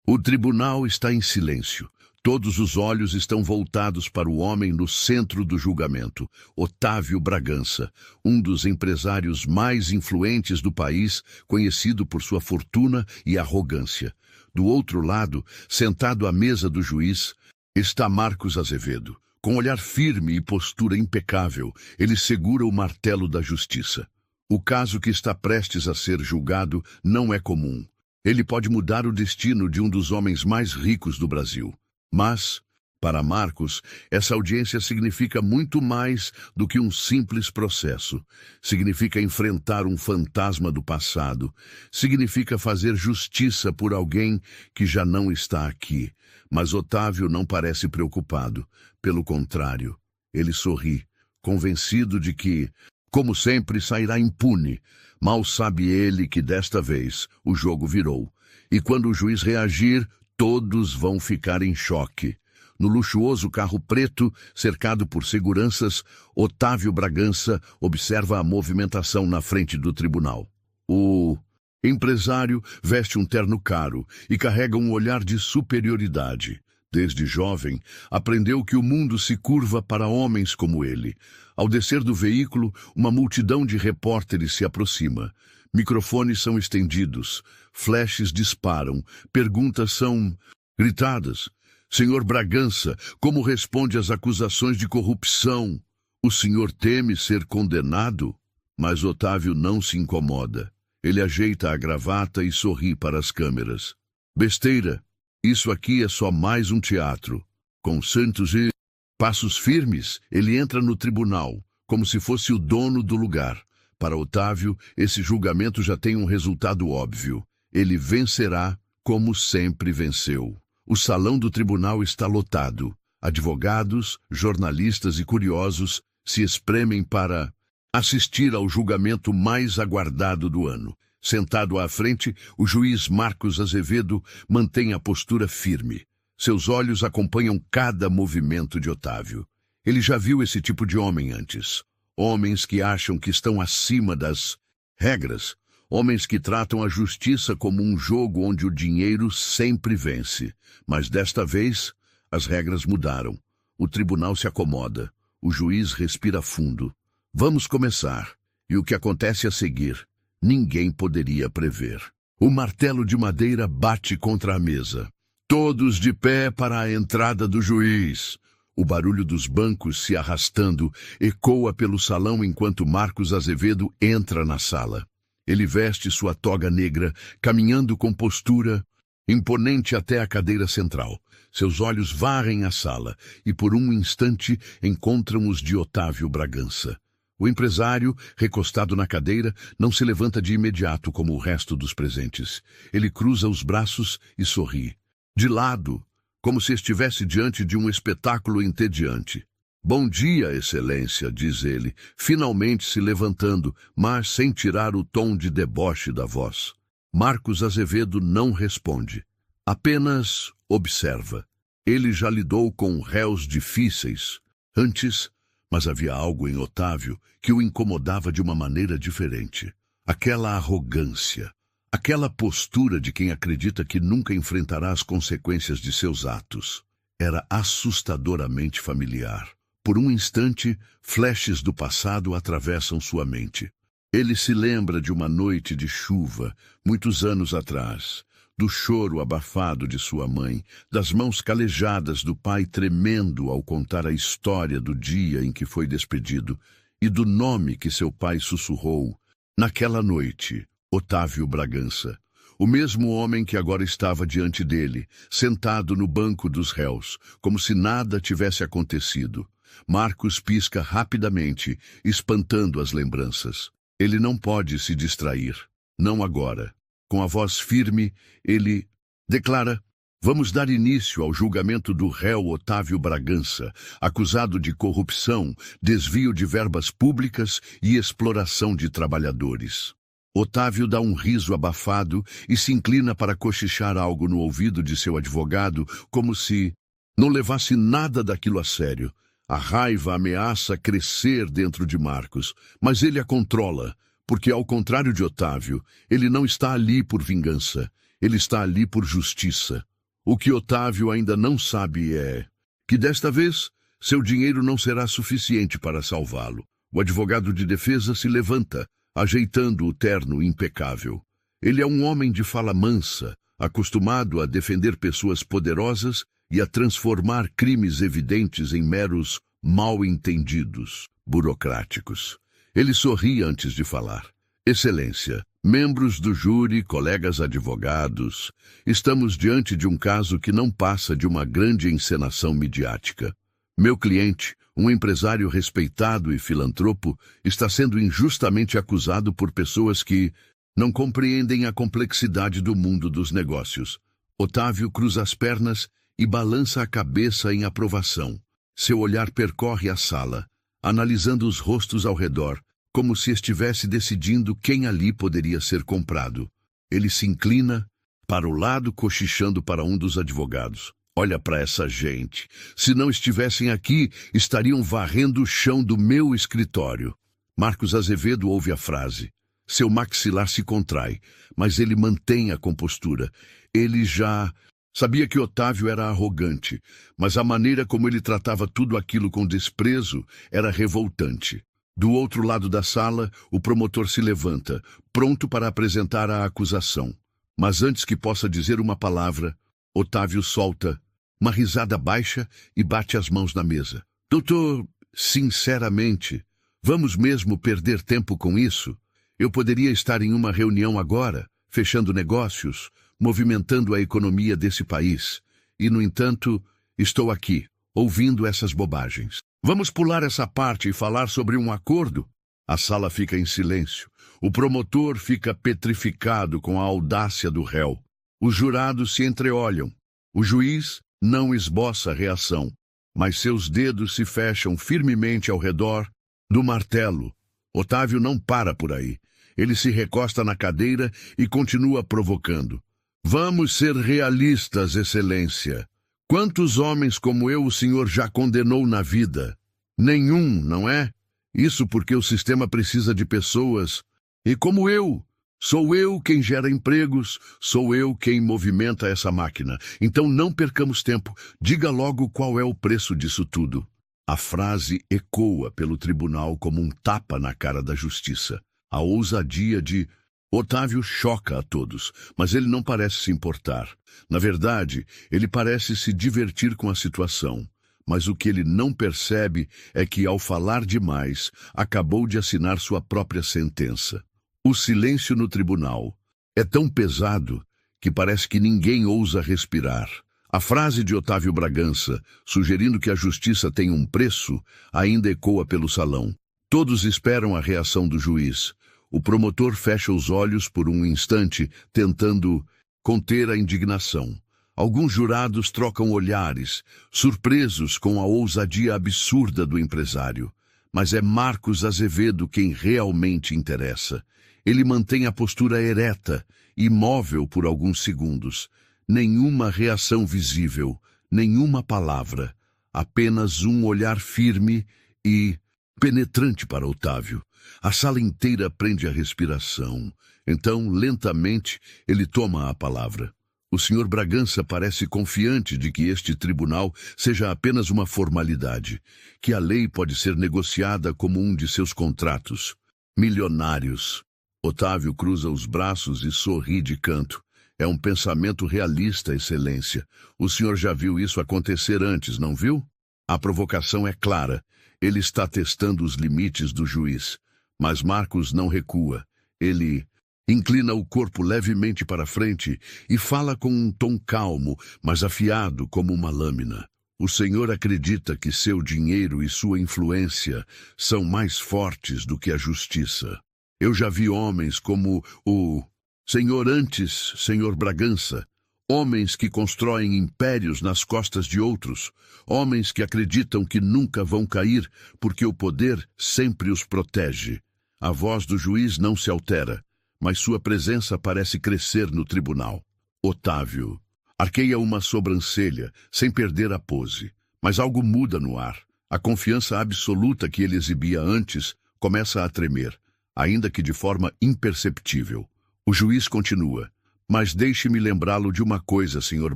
O tribunal está em silêncio. Todos os olhos estão voltados para o homem no centro do julgamento, Otávio Bragança, um dos empresários mais influentes do país, conhecido por sua fortuna e arrogância. Do outro lado, sentado à mesa do juiz, está Marcos Azevedo. Com olhar firme e postura impecável, ele segura o martelo da justiça. O caso que está prestes a ser julgado não é comum. Ele pode mudar o destino de um dos homens mais ricos do Brasil. Mas, para Marcos, essa audiência significa muito mais do que um simples processo. Significa enfrentar um fantasma do passado. Significa fazer justiça por alguém que já não está aqui. Mas Otávio não parece preocupado. Pelo contrário, ele sorri, convencido de que, como sempre, sairá impune. Mal sabe ele que desta vez o jogo virou. E quando o juiz reagir, todos vão ficar em choque. No luxuoso carro preto, cercado por seguranças, Otávio Bragança observa a movimentação na frente do tribunal. O empresário veste um terno caro e carrega um olhar de superioridade. Desde jovem, aprendeu que o mundo se curva para homens como ele. Ao descer do veículo, uma multidão de repórteres se aproxima. Microfones são estendidos, flashes disparam, perguntas são gritadas. Senhor Bragança, como responde às acusações de corrupção? O senhor teme ser condenado? Mas Otávio não se incomoda. Ele ajeita a gravata e sorri para as câmeras. Besteira, isso aqui é só mais um teatro. Com santos e passos firmes, ele entra no tribunal, como se fosse o dono do lugar. Para Otávio, esse julgamento já tem um resultado óbvio. Ele vencerá como sempre venceu. O salão do tribunal está lotado. Advogados, jornalistas e curiosos se espremem para assistir ao julgamento mais aguardado do ano. Sentado à frente, o juiz Marcos Azevedo mantém a postura firme. Seus olhos acompanham cada movimento de Otávio. Ele já viu esse tipo de homem antes. Homens que acham que estão acima das regras. Homens que tratam a justiça como um jogo onde o dinheiro sempre vence. Mas desta vez, as regras mudaram. O tribunal se acomoda. O juiz respira fundo. Vamos começar. E o que acontece a seguir, ninguém poderia prever. O martelo de madeira bate contra a mesa. Todos de pé para a entrada do juiz. O barulho dos bancos se arrastando ecoa pelo salão enquanto Marcos Azevedo entra na sala. Ele veste sua toga negra, caminhando com postura imponente até a cadeira central. Seus olhos varrem a sala e por um instante encontram os de Otávio Bragança. O empresário, recostado na cadeira, não se levanta de imediato como o resto dos presentes. Ele cruza os braços e sorri. De lado, como se estivesse diante de um espetáculo entediante. Bom dia, excelência, diz ele, finalmente se levantando, mas sem tirar o tom de deboche da voz. Marcos Azevedo não responde. Apenas observa. Ele já lidou com réus difíceis antes, mas havia algo em Otávio que o incomodava de uma maneira diferente. Aquela arrogância, aquela postura de quem acredita que nunca enfrentará as consequências de seus atos. Era assustadoramente familiar. Por um instante, flashes do passado atravessam sua mente. Ele se lembra de uma noite de chuva, muitos anos atrás, do choro abafado de sua mãe, das mãos calejadas do pai tremendo ao contar a história do dia em que foi despedido e do nome que seu pai sussurrou. Naquela noite, Otávio Bragança, o mesmo homem que agora estava diante dele, sentado no banco dos réus, como se nada tivesse acontecido. Marcos pisca rapidamente, espantando as lembranças. Ele não pode se distrair. Não agora. Com a voz firme, ele declara: vamos dar início ao julgamento do réu Otávio Bragança, acusado de corrupção, desvio de verbas públicas e exploração de trabalhadores. Otávio dá um riso abafado e se inclina para cochichar algo no ouvido de seu advogado, como se não levasse nada daquilo a sério. A raiva ameaça crescer dentro de Marcos, mas ele a controla, porque, ao contrário de Otávio, ele não está ali por vingança, ele está ali por justiça. O que Otávio ainda não sabe é que desta vez seu dinheiro não será suficiente para salvá-lo. O advogado de defesa se levanta, ajeitando o terno impecável. Ele é um homem de fala mansa, acostumado a defender pessoas poderosas e a transformar crimes evidentes em meros mal-entendidos burocráticos. Ele sorri antes de falar. Excelência, membros do júri, colegas advogados, estamos diante de um caso que não passa de uma grande encenação midiática. Meu cliente, um empresário respeitado e filantropo, está sendo injustamente acusado por pessoas que não compreendem a complexidade do mundo dos negócios. Otávio cruza as pernas e balança a cabeça em aprovação. Seu olhar percorre a sala, analisando os rostos ao redor, como se estivesse decidindo quem ali poderia ser comprado. Ele se inclina para o lado, cochichando para um dos advogados. Olha para essa gente. Se não estivessem aqui, estariam varrendo o chão do meu escritório. Marcos Azevedo ouve a frase. Seu maxilar se contrai, mas ele mantém a compostura. Ele já sabia que Otávio era arrogante, mas a maneira como ele tratava tudo aquilo com desprezo era revoltante. Do outro lado da sala, o promotor se levanta, pronto para apresentar a acusação. Mas antes que possa dizer uma palavra, Otávio solta uma risada baixa e bate as mãos na mesa. Doutor, sinceramente, vamos mesmo perder tempo com isso? Eu poderia estar em uma reunião agora, fechando negócios, movimentando a economia desse país. E, no entanto, estou aqui, ouvindo essas bobagens. Vamos pular essa parte e falar sobre um acordo? A sala fica em silêncio. O promotor fica petrificado com a audácia do réu. Os jurados se entreolham. O juiz não esboça reação, mas seus dedos se fecham firmemente ao redor do martelo. Otávio não para por aí. Ele se recosta na cadeira e continua provocando. Vamos ser realistas, Excelência. Quantos homens como eu o senhor já condenou na vida? Nenhum, não é? Isso porque o sistema precisa de pessoas. E como eu, sou eu quem gera empregos, sou eu quem movimenta essa máquina. Então não percamos tempo. Diga logo qual é o preço disso tudo. A frase ecoa pelo tribunal como um tapa na cara da justiça. A ousadia de Otávio choca a todos, mas ele não parece se importar. Na verdade, ele parece se divertir com a situação. Mas o que ele não percebe é que, ao falar demais, acabou de assinar sua própria sentença. O silêncio no tribunal é tão pesado que parece que ninguém ousa respirar. A frase de Otávio Bragança, sugerindo que a justiça tem um preço, ainda ecoa pelo salão. Todos esperam a reação do juiz. O promotor fecha os olhos por um instante, tentando conter a indignação. Alguns jurados trocam olhares, surpresos com a ousadia absurda do empresário. Mas é Marcos Azevedo quem realmente interessa. Ele mantém a postura ereta, imóvel por alguns segundos. Nenhuma reação visível, nenhuma palavra. Apenas um olhar firme e penetrante para Otávio. A sala inteira prende a respiração. Então, lentamente, ele toma a palavra. O senhor Bragança parece confiante de que este tribunal seja apenas uma formalidade, que a lei pode ser negociada como um de seus contratos. Milionários. Otávio cruza os braços e sorri de canto. É um pensamento realista, Excelência. O senhor já viu isso acontecer antes, não viu? A provocação é clara. Ele está testando os limites do juiz. Mas Marcos não recua. Ele inclina o corpo levemente para frente e fala com um tom calmo, mas afiado como uma lâmina. O senhor acredita que seu dinheiro e sua influência são mais fortes do que a justiça. Eu já vi homens como o senhor antes, senhor Bragança, homens que constroem impérios nas costas de outros, homens que acreditam que nunca vão cair porque o poder sempre os protege. A voz do juiz não se altera, mas sua presença parece crescer no tribunal. Otávio arqueia uma sobrancelha, sem perder a pose. Mas algo muda no ar. A confiança absoluta que ele exibia antes começa a tremer, ainda que de forma imperceptível. O juiz continua. Mas deixe-me lembrá-lo de uma coisa, senhor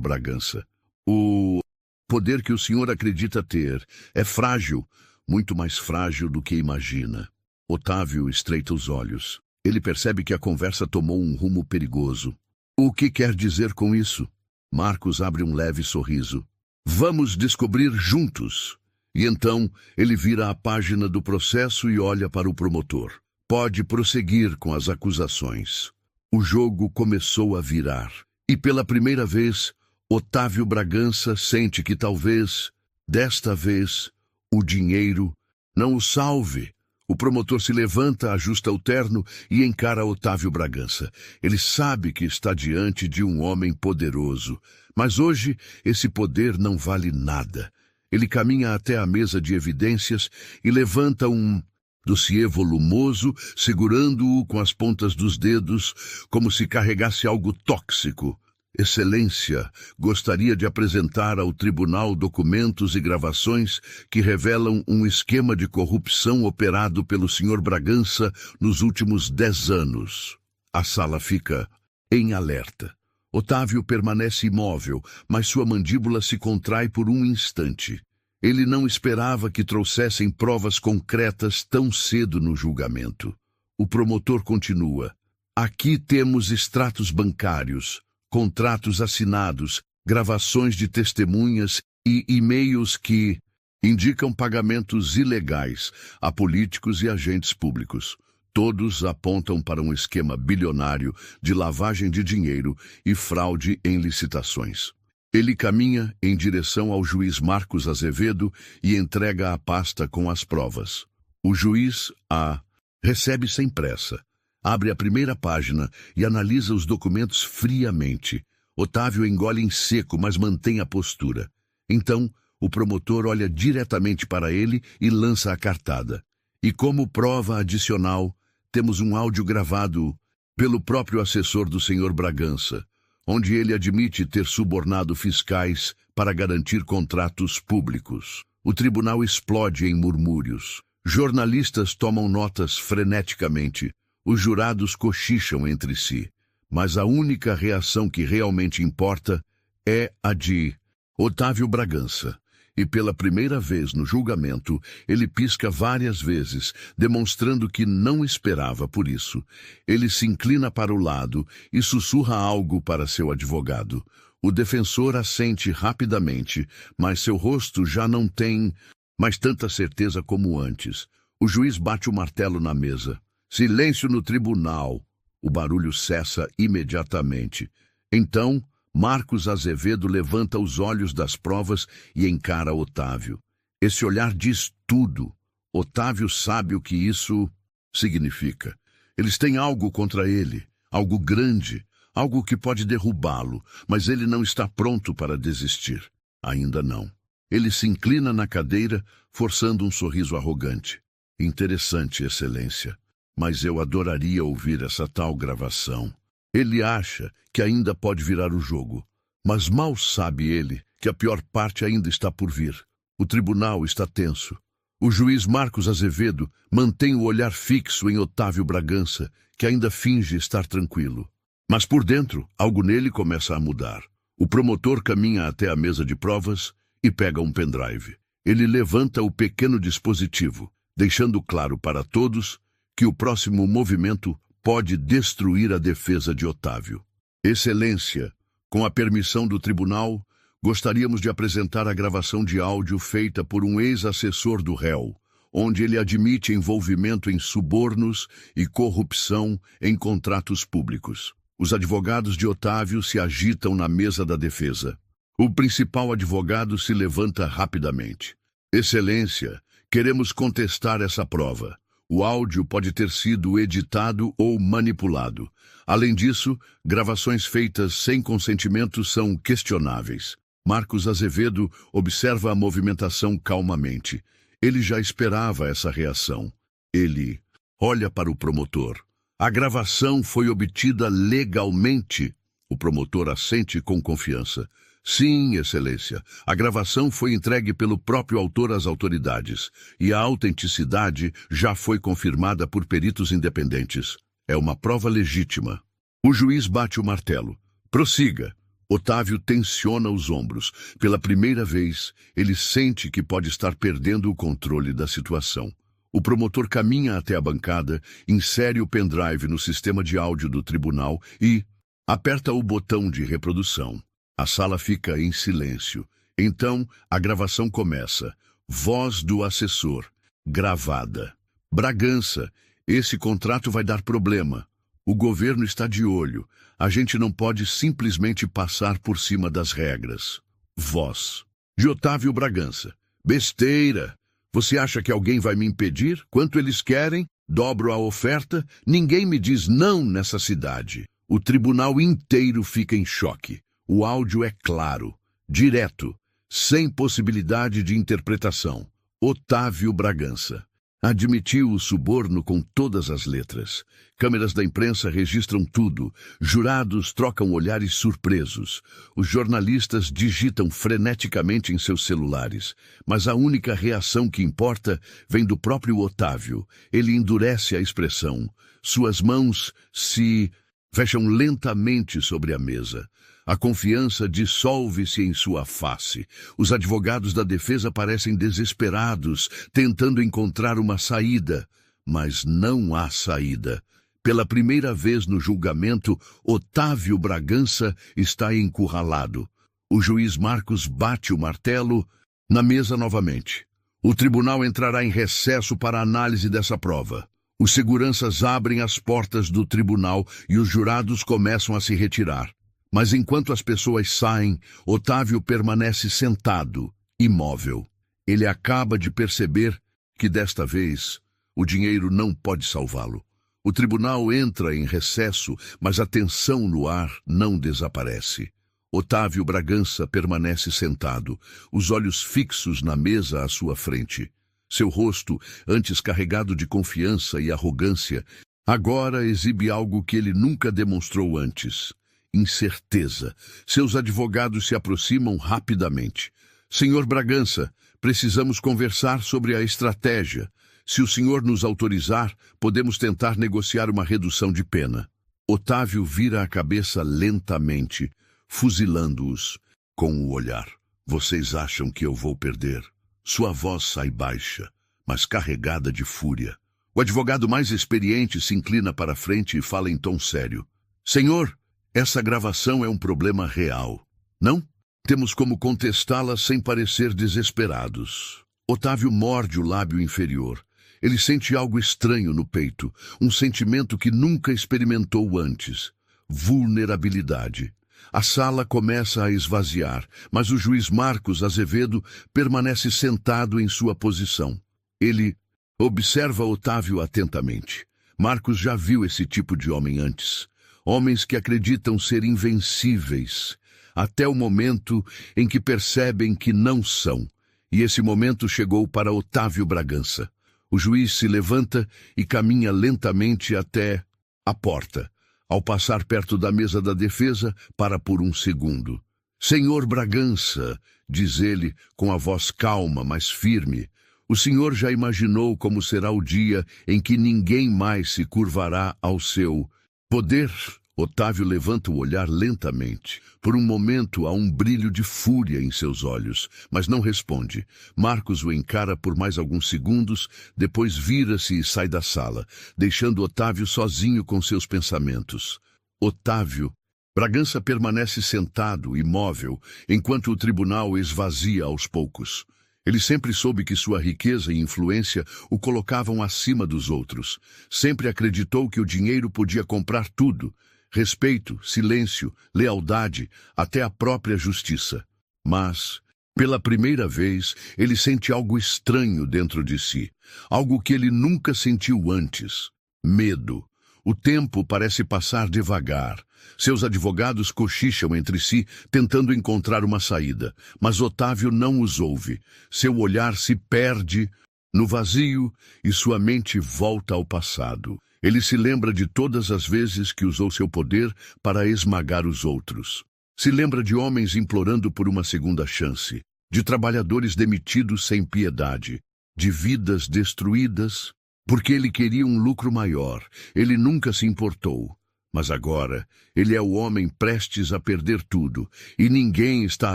Bragança. O poder que o senhor acredita ter é frágil, muito mais frágil do que imagina. Otávio estreita os olhos. Ele percebe que a conversa tomou um rumo perigoso. O que quer dizer com isso? Marcos abre um leve sorriso. Vamos descobrir juntos. E então ele vira a página do processo e olha para o promotor. Pode prosseguir com as acusações. O jogo começou a virar. E pela primeira vez, Otávio Bragança sente que talvez, desta vez, o dinheiro não o salve. O promotor se levanta, ajusta o terno e encara Otávio Bragança. Ele sabe que está diante de um homem poderoso, mas hoje esse poder não vale nada. Ele caminha até a mesa de evidências e levanta um dossiê volumoso, segurando-o com as pontas dos dedos, como se carregasse algo tóxico. Excelência, gostaria de apresentar ao tribunal documentos e gravações que revelam um esquema de corrupção operado pelo Sr. Bragança nos últimos 10 anos. A sala fica em alerta. Otávio permanece imóvel, mas sua mandíbula se contrai por um instante. Ele não esperava que trouxessem provas concretas tão cedo no julgamento. O promotor continua. Aqui temos extratos bancários, contratos assinados, gravações de testemunhas e e-mails que indicam pagamentos ilegais a políticos e agentes públicos. Todos apontam para um esquema bilionário de lavagem de dinheiro e fraude em licitações. Ele caminha em direção ao juiz Marcos Azevedo e entrega a pasta com as provas. O juiz a recebe sem pressa. Abre a primeira página e analisa os documentos friamente. Otávio engole em seco, mas mantém a postura. Então, o promotor olha diretamente para ele e lança a cartada. E como prova adicional, temos um áudio gravado pelo próprio assessor do Sr. Bragança, onde ele admite ter subornado fiscais para garantir contratos públicos. O tribunal explode em murmúrios. Jornalistas tomam notas freneticamente. Os jurados cochicham entre si, mas a única reação que realmente importa é a de Otávio Bragança. E pela primeira vez no julgamento, ele pisca várias vezes, demonstrando que não esperava por isso. Ele se inclina para o lado e sussurra algo para seu advogado. O defensor assente rapidamente, mas seu rosto já não tem mais tanta certeza como antes. O juiz bate o martelo na mesa. Silêncio no tribunal. O barulho cessa imediatamente. Então, Marcos Azevedo levanta os olhos das provas e encara Otávio. Esse olhar diz tudo. Otávio sabe o que isso significa. Eles têm algo contra ele, algo grande, algo que pode derrubá-lo, mas ele não está pronto para desistir. Ainda não. Ele se inclina na cadeira, forçando um sorriso arrogante. Interessante, Excelência. Mas eu adoraria ouvir essa tal gravação. Ele acha que ainda pode virar o jogo, mas mal sabe ele que a pior parte ainda está por vir. O tribunal está tenso. O juiz Marcos Azevedo mantém o olhar fixo em Otávio Bragança, que ainda finge estar tranquilo. Mas por dentro, algo nele começa a mudar. O promotor caminha até a mesa de provas e pega um pendrive. Ele levanta o pequeno dispositivo, deixando claro para todos que o próximo movimento pode destruir a defesa de Otávio. Excelência, com a permissão do tribunal, gostaríamos de apresentar a gravação de áudio feita por um ex-assessor do réu, onde ele admite envolvimento em subornos e corrupção em contratos públicos. Os advogados de Otávio se agitam na mesa da defesa. O principal advogado se levanta rapidamente. Excelência, queremos contestar essa prova. O áudio pode ter sido editado ou manipulado. Além disso, gravações feitas sem consentimento são questionáveis. Marcos Azevedo observa a movimentação calmamente. Ele já esperava essa reação. Ele olha para o promotor. A gravação foi obtida legalmente. O promotor assente com confiança. Sim, Excelência. A gravação foi entregue pelo próprio autor às autoridades e a autenticidade já foi confirmada por peritos independentes. É uma prova legítima. O juiz bate o martelo. Prossiga. Otávio tensiona os ombros. Pela primeira vez, ele sente que pode estar perdendo o controle da situação. O promotor caminha até a bancada, insere o pendrive no sistema de áudio do tribunal e aperta o botão de reprodução. A sala fica em silêncio. Então, a gravação começa. Voz do assessor. Gravada. Bragança, esse contrato vai dar problema. O governo está de olho. A gente não pode simplesmente passar por cima das regras. Voz de Otávio Bragança. Besteira! Você acha que alguém vai me impedir? Quanto eles querem? Dobro a oferta? Ninguém me diz não nessa cidade. O tribunal inteiro fica em choque. O áudio é claro, direto, sem possibilidade de interpretação. Otávio Bragança admitiu o suborno com todas as letras. Câmeras da imprensa registram tudo. Jurados trocam olhares surpresos. Os jornalistas digitam freneticamente em seus celulares. Mas a única reação que importa vem do próprio Otávio. Ele endurece a expressão. Suas mãos se fecham lentamente sobre a mesa. A confiança dissolve-se em sua face. Os advogados da defesa parecem desesperados, tentando encontrar uma saída. Mas não há saída. Pela primeira vez no julgamento, Otávio Bragança está encurralado. O juiz Marcos bate o martelo na mesa novamente. O tribunal entrará em recesso para a análise dessa prova. Os seguranças abrem as portas do tribunal e os jurados começam a se retirar. Mas enquanto as pessoas saem, Otávio permanece sentado, imóvel. Ele acaba de perceber que desta vez o dinheiro não pode salvá-lo. O tribunal entra em recesso, mas a tensão no ar não desaparece. Otávio Bragança permanece sentado, os olhos fixos na mesa à sua frente. Seu rosto, antes carregado de confiança e arrogância, agora exibe algo que ele nunca demonstrou antes. Incerteza. Seus advogados se aproximam rapidamente. Senhor Bragança, precisamos conversar sobre a estratégia. Se o senhor nos autorizar, podemos tentar negociar uma redução de pena. Otávio vira a cabeça lentamente, fuzilando-os com o olhar. Vocês acham que eu vou perder? Sua voz sai baixa, mas carregada de fúria. O advogado mais experiente se inclina para a frente e fala em tom sério. Senhor, essa gravação é um problema real, não? Temos como contestá-la sem parecer desesperados. Otávio morde o lábio inferior. Ele sente algo estranho no peito, um sentimento que nunca experimentou antes. Vulnerabilidade. A sala começa a esvaziar, mas o juiz Marcos Azevedo permanece sentado em sua posição. Ele observa Otávio atentamente. Marcos já viu esse tipo de homem antes. Homens que acreditam ser invencíveis, até o momento em que percebem que não são. E esse momento chegou para Otávio Bragança. O juiz se levanta e caminha lentamente até a porta. Ao passar perto da mesa da defesa, para por um segundo. Senhor Bragança, diz ele com a voz calma, mas firme, o senhor já imaginou como será o dia em que ninguém mais se curvará ao seu poder? Otávio levanta o olhar lentamente. Por um momento há um brilho de fúria em seus olhos, mas não responde. Marcos o encara por mais alguns segundos, depois vira-se e sai da sala, deixando Otávio sozinho com seus pensamentos. Otávio. Bragança permanece sentado, imóvel, enquanto o tribunal esvazia aos poucos. Ele sempre soube que sua riqueza e influência o colocavam acima dos outros. Sempre acreditou que o dinheiro podia comprar tudo. Respeito, silêncio, lealdade, até a própria justiça. Mas, pela primeira vez, ele sente algo estranho dentro de si. Algo que ele nunca sentiu antes. Medo. O tempo parece passar devagar. Seus advogados cochicham entre si, tentando encontrar uma saída. Mas Otávio não os ouve. Seu olhar se perde no vazio e sua mente volta ao passado. Ele se lembra de todas as vezes que usou seu poder para esmagar os outros. Se lembra de homens implorando por uma segunda chance, de trabalhadores demitidos sem piedade, de vidas destruídas, porque ele queria um lucro maior. Ele nunca se importou. Mas agora, ele é o homem prestes a perder tudo, e ninguém está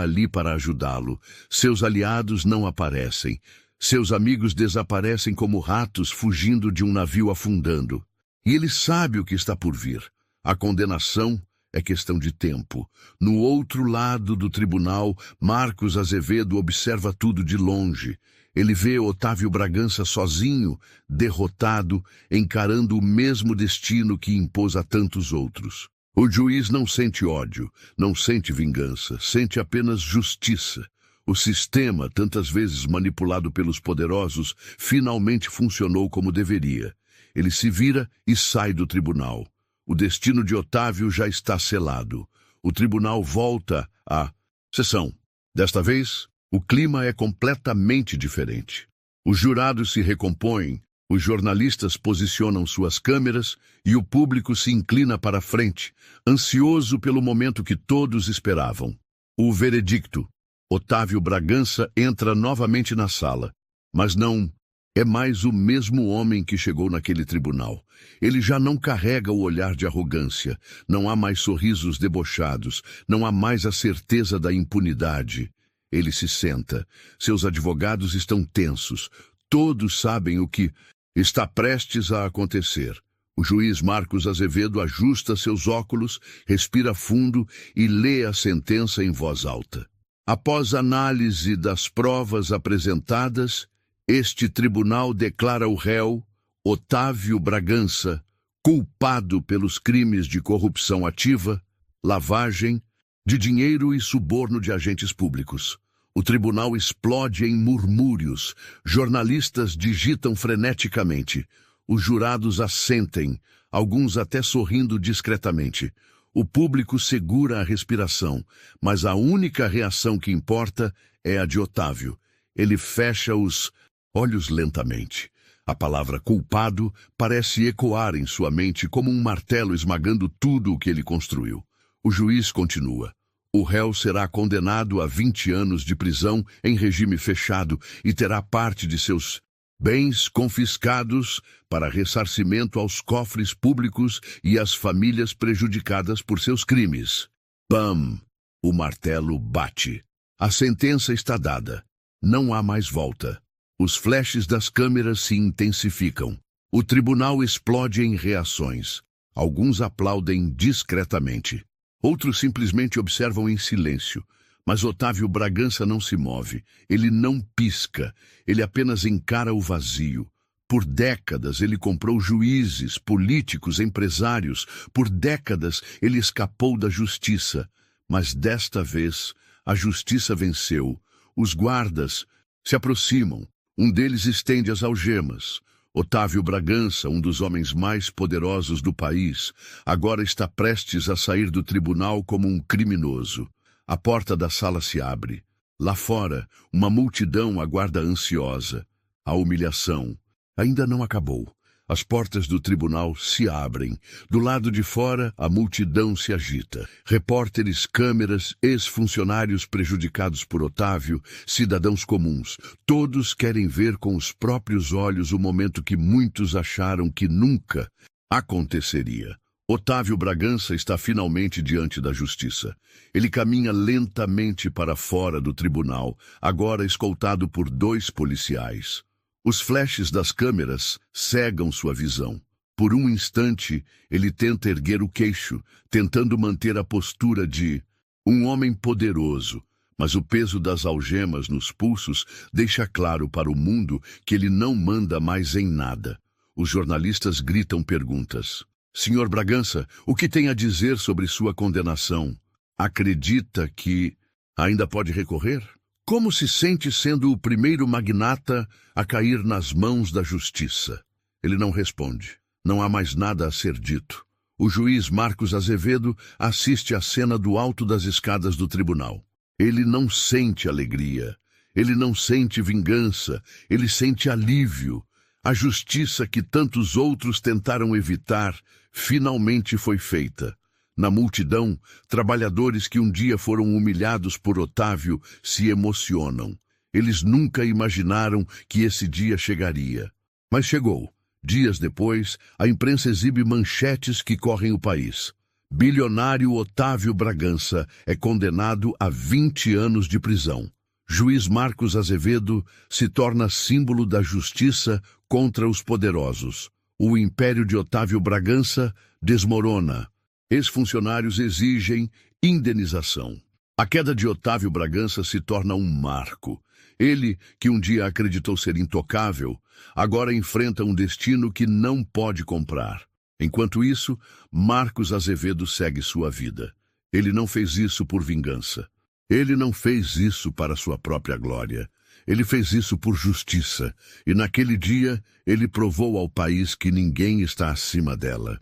ali para ajudá-lo. Seus aliados não aparecem. Seus amigos desaparecem como ratos fugindo de um navio afundando. E ele sabe o que está por vir. A condenação é questão de tempo. No outro lado do tribunal, Marcos Azevedo observa tudo de longe. Ele vê Otávio Bragança sozinho, derrotado, encarando o mesmo destino que impôs a tantos outros. O juiz não sente ódio, não sente vingança, sente apenas justiça. O sistema, tantas vezes manipulado pelos poderosos, finalmente funcionou como deveria. Ele se vira e sai do tribunal. O destino de Otávio já está selado. O tribunal volta à sessão. Desta vez, o clima é completamente diferente. Os jurados se recompõem, os jornalistas posicionam suas câmeras e o público se inclina para a frente, ansioso pelo momento que todos esperavam. O veredicto. Otávio Bragança entra novamente na sala, mas não é mais o mesmo homem que chegou naquele tribunal. Ele já não carrega o olhar de arrogância, não há mais sorrisos debochados, não há mais a certeza da impunidade. Ele se senta. Seus advogados estão tensos. Todos sabem o que está prestes a acontecer. O juiz Marcos Azevedo ajusta seus óculos, respira fundo e lê a sentença em voz alta. Após análise das provas apresentadas, este tribunal declara o réu, Otávio Bragança, culpado pelos crimes de corrupção ativa, lavagem de dinheiro e suborno de agentes públicos. O tribunal explode em murmúrios. Jornalistas digitam freneticamente. Os jurados assentem, alguns até sorrindo discretamente. O público segura a respiração, mas a única reação que importa é a de Otávio. Ele fecha os olhos lentamente. A palavra culpado parece ecoar em sua mente como um martelo esmagando tudo o que ele construiu. O juiz continua. O réu será condenado a 20 anos de prisão em regime fechado e terá parte de seus bens confiscados para ressarcimento aos cofres públicos e às famílias prejudicadas por seus crimes. Bam! O martelo bate. A sentença está dada. Não há mais volta. Os flashes das câmeras se intensificam. O tribunal explode em reações. Alguns aplaudem discretamente. Outros simplesmente observam em silêncio. Mas Otávio Bragança não se move. Ele não pisca. Ele apenas encara o vazio. Por décadas ele comprou juízes, políticos, empresários. Por décadas ele escapou da justiça. Mas desta vez a justiça venceu. Os guardas se aproximam. Um deles estende as algemas. Otávio Bragança, um dos homens mais poderosos do país, agora está prestes a sair do tribunal como um criminoso. A porta da sala se abre. Lá fora, uma multidão aguarda ansiosa. A humilhação ainda não acabou. As portas do tribunal se abrem. Do lado de fora, a multidão se agita. Repórteres, câmeras, ex-funcionários prejudicados por Otávio, cidadãos comuns. Todos querem ver com os próprios olhos o momento que muitos acharam que nunca aconteceria. Otávio Bragança está finalmente diante da justiça. Ele caminha lentamente para fora do tribunal, agora escoltado por 2 policiais. Os flashes das câmeras cegam sua visão. Por um instante, ele tenta erguer o queixo, tentando manter a postura de um homem poderoso, mas o peso das algemas nos pulsos deixa claro para o mundo que ele não manda mais em nada. Os jornalistas gritam perguntas. Senhor Bragança, o que tem a dizer sobre sua condenação? Acredita que ainda pode recorrer? Como se sente sendo o primeiro magnata a cair nas mãos da justiça? Ele não responde. Não há mais nada a ser dito. O juiz Marcos Azevedo assiste à cena do alto das escadas do tribunal. Ele não sente alegria. Ele não sente vingança. Ele sente alívio. A justiça que tantos outros tentaram evitar finalmente foi feita. Na multidão, trabalhadores que um dia foram humilhados por Otávio se emocionam. Eles nunca imaginaram que esse dia chegaria. Mas chegou. Dias depois, a imprensa exibe manchetes que correm o país. Bilionário Otávio Bragança é condenado a 20 anos de prisão. Juiz Marcos Azevedo se torna símbolo da justiça contra os poderosos. O império de Otávio Bragança desmorona. Ex-funcionários exigem indenização. A queda de Otávio Bragança se torna um marco. Ele, que um dia acreditou ser intocável, agora enfrenta um destino que não pode comprar. Enquanto isso, Marcos Azevedo segue sua vida. Ele não fez isso por vingança. Ele não fez isso para sua própria glória. Ele fez isso por justiça. E naquele dia, ele provou ao país que ninguém está acima dela.